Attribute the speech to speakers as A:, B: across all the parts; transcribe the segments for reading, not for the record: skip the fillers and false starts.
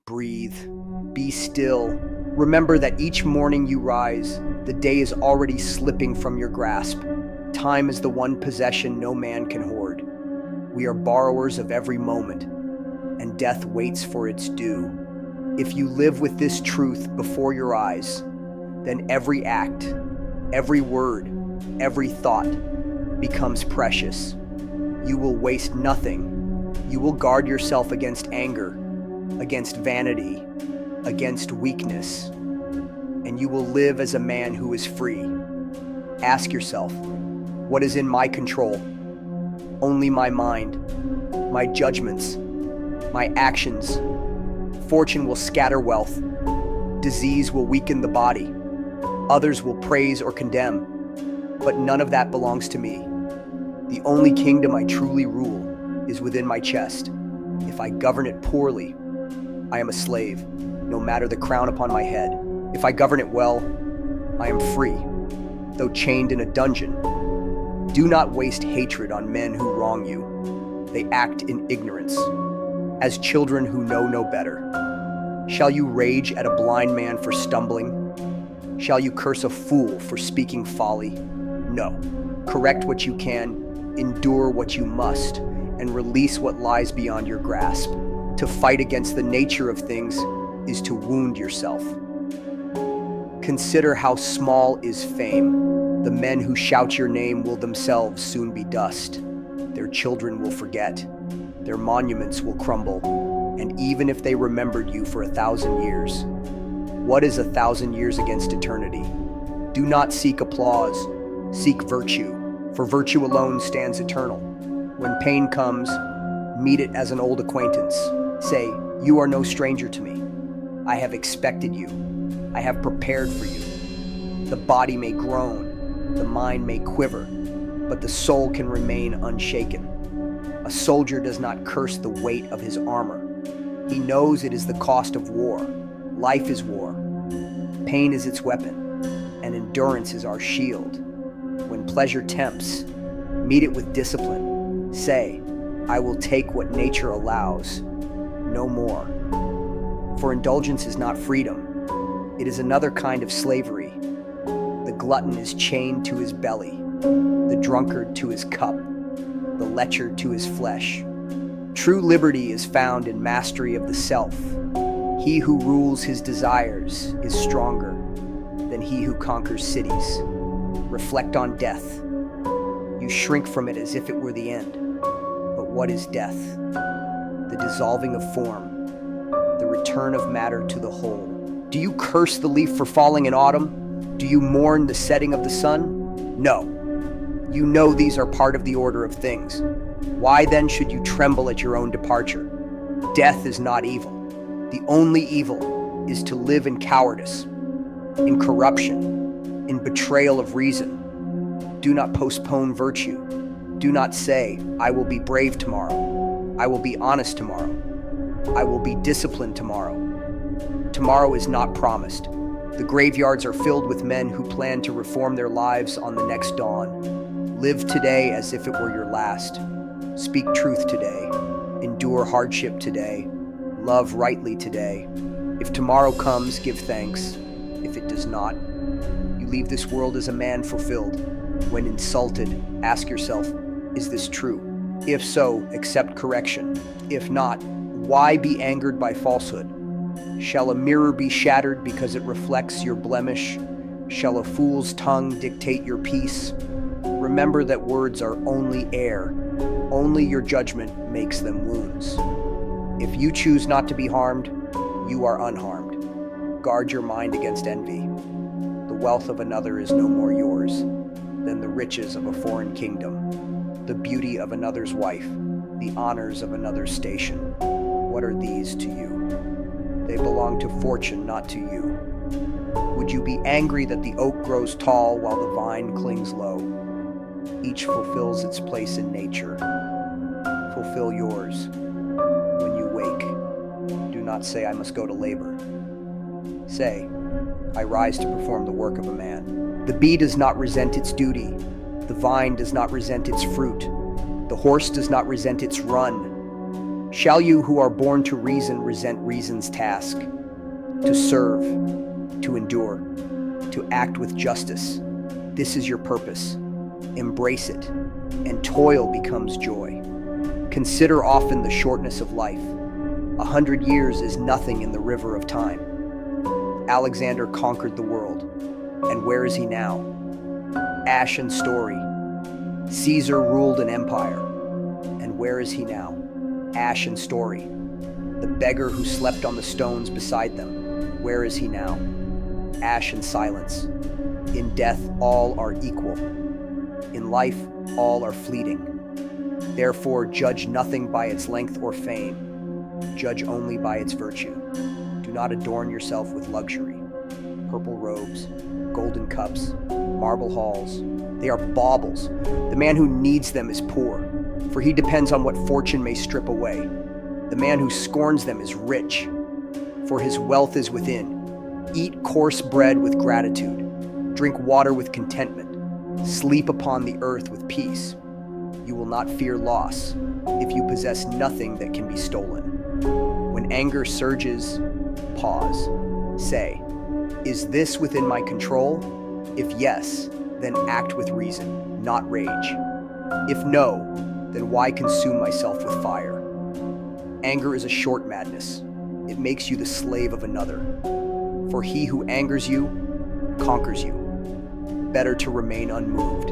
A: Breathe. Be still. Remember that each morning you rise, the day is already slipping from your grasp. Time is the one possession no man can hoard. We are borrowers of every moment, and death waits for its due. If you live with this truth before your eyes, then every act, every word, every thought becomes precious. You will waste nothing. You will guard yourself against anger, against vanity, against weakness, and you will live as a man who is free. Ask yourself, what is in my control? Only my mind, my judgments, my actions. Fortune will scatter wealth. Disease will weaken the body. Others will praise or condemn. But none of that belongs to me. The only kingdom I truly rule is within my chest. If I govern it poorly, I am a slave, no matter the crown upon my head. If I govern it well, I am free, though chained in a dungeon. Do not waste hatred on men who wrong you. They act in ignorance, as children who know no better. Shall you rage at a blind man for stumbling? Shall you curse a fool for speaking folly? No. Correct what you can, endure what you must, and release what lies beyond your grasp. To fight against the nature of things is to wound yourself. Consider how small is fame. The men who shout your name will themselves soon be dust. Their children will forget. Their monuments will crumble. And even if they remembered you for 1,000 years, what is 1,000 years against eternity? Do not seek applause. Seek virtue, for virtue alone stands eternal. When pain comes, meet it as an old acquaintance. Say, you are no stranger to me. I have expected you. I have prepared for you. The body may groan, the mind may quiver, but the soul can remain unshaken. A soldier does not curse the weight of his armor. He knows it is the cost of war. Life is war. Pain is its weapon, and endurance is our shield. When pleasure tempts, meet it with discipline. Say, I will take what nature allows, no more. For indulgence is not freedom. It is another kind of slavery. The glutton is chained to his belly, the drunkard to his cup, the lecher to his flesh. True liberty is found in mastery of the self. He who rules his desires is stronger than he who conquers cities. Reflect on death. You shrink from it as if it were the end. But what is death? The dissolving of form, the return of matter to the whole. Do you curse the leaf for falling in autumn? Do you mourn the setting of the sun? No. You know these are part of the order of things. Why then should you tremble at your own departure? Death is not evil. The only evil is to live in cowardice, in corruption, in betrayal of reason. Do not postpone virtue. Do not say, I will be brave tomorrow. I will be honest tomorrow. I will be disciplined tomorrow. Tomorrow is not promised. The graveyards are filled with men who plan to reform their lives on the next dawn. Live today as if it were your last. Speak truth today. Endure hardship today. Love rightly today. If tomorrow comes, give thanks. If it does not, you leave this world as a man fulfilled. When insulted, ask yourself, is this true? If so, accept correction. If not, why be angered by falsehood? Shall a mirror be shattered because it reflects your blemish? Shall a fool's tongue dictate your peace? Remember that words are only air. Only your judgment makes them wounds. If you choose not to be harmed, you are unharmed. Guard your mind against envy. The wealth of another is no more yours than the riches of a foreign kingdom, the beauty of another's wife, the honors of another's station. What are these to you? They belong to fortune, not to you. Would you be angry that the oak grows tall while the vine clings low? Each fulfills its place in nature. Fulfill yours. When you wake, do not say, I must go to labor. Say, I rise to perform the work of a man. The bee does not resent its duty. The vine does not resent its fruit. The horse does not resent its run. Shall you who are born to reason resent reason's task? To serve, to endure, to act with justice. This is your purpose. Embrace it, and toil becomes joy. Consider often the shortness of life. 100 years is nothing in the river of time. Alexander conquered the world, and where is he now? Ash and story. Caesar ruled an empire, and where is he now? Ash and story. The beggar who slept on the stones beside them, where is he now? Ash and silence. In death, all are equal. In life, all are fleeting. Therefore, judge nothing by its length or fame. Judge only by its virtue. Do not adorn yourself with luxury. Purple robes, golden cups, marble halls. They are baubles. The man who needs them is poor, for he depends on what fortune may strip away. The man who scorns them is rich, for his wealth is within. Eat coarse bread with gratitude. Drink water with contentment. Sleep upon the earth with peace. You will not fear loss if you possess nothing that can be stolen. When anger surges, pause. Say, is this within my control? If yes, then act with reason, not rage. If no, then why consume myself with fire? Anger is a short madness. It makes you the slave of another. For he who angers you, conquers you. Better to remain unmoved,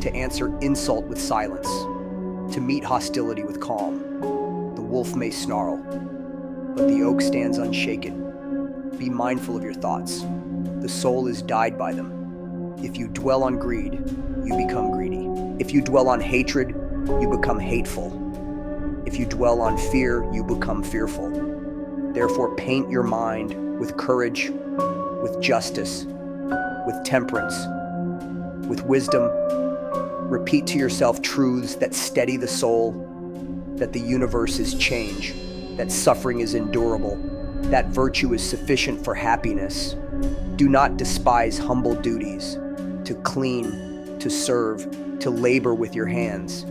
A: to answer insult with silence, to meet hostility with calm. The wolf may snarl, but the oak stands unshaken. Be mindful of your thoughts. The soul is dyed by them. If you dwell on greed, you become greedy. If you dwell on hatred, you become hateful. If you dwell on fear, you become fearful. Therefore, paint your mind with courage, with justice, with temperance, with wisdom. Repeat to yourself truths that steady the soul, that the universe is change, that suffering is endurable, that virtue is sufficient for happiness. Do not despise humble duties, to clean, to serve, to labor with your hands.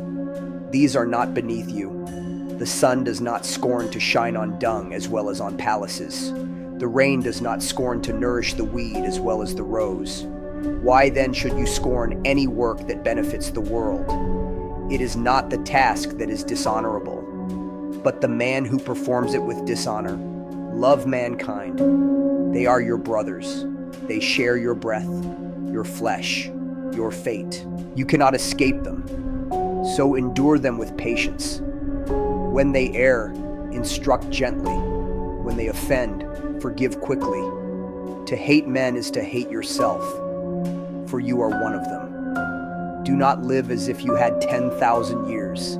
A: These are not beneath you. The sun does not scorn to shine on dung as well as on palaces. The rain does not scorn to nourish the weed as well as the rose. Why then should you scorn any work that benefits the world? It is not the task that is dishonorable, but the man who performs it with dishonor. Love mankind. They are your brothers. They share your breath, your flesh, your fate. You cannot escape them. So endure them with patience. When they err, instruct gently. When they offend, forgive quickly. To hate men is to hate yourself, for you are one of them. Do not live as if you had 10,000 years.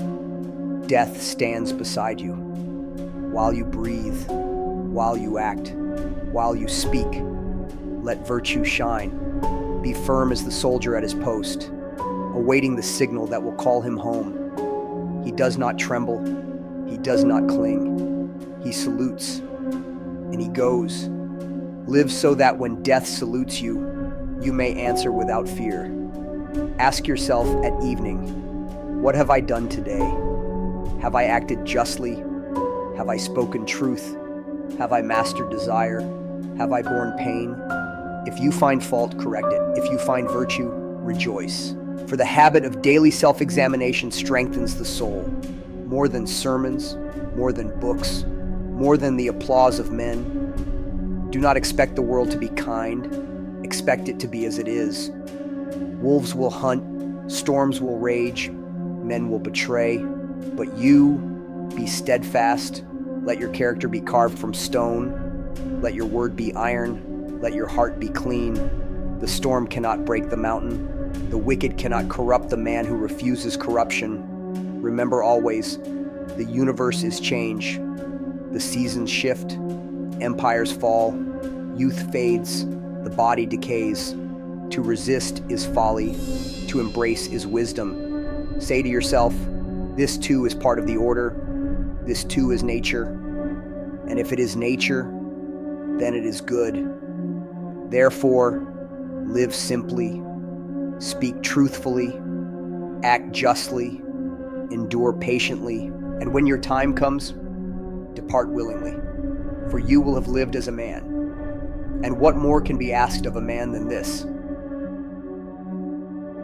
A: Death stands beside you. While you breathe, while you act, while you speak, let virtue shine. Be firm as the soldier at his post, awaiting the signal that will call him home. He does not tremble. He does not cling. He salutes, and he goes. Live so that when death salutes you, you may answer without fear. Ask yourself at evening, what have I done today? Have I acted justly? Have I spoken truth? Have I mastered desire? Have I borne pain? If you find fault, correct it. If you find virtue, rejoice. For the habit of daily self-examination strengthens the soul. More than sermons, more than books, more than the applause of men. Do not expect the world to be kind. Expect it to be as it is. Wolves will hunt, storms will rage, men will betray, but you be steadfast. Let your character be carved from stone. Let your word be iron. Let your heart be clean. The storm cannot break the mountain. The wicked cannot corrupt the man who refuses corruption. Remember always, the universe is change. The seasons shift, empires fall, youth fades, the body decays. To resist is folly, to embrace is wisdom. Say to yourself, this too is part of the order, this too is nature, and if it is nature, then it is good. Therefore, live simply, speak truthfully, act justly, endure patiently, and when your time comes, depart willingly, for you will have lived as a man. And what more can be asked of a man than this,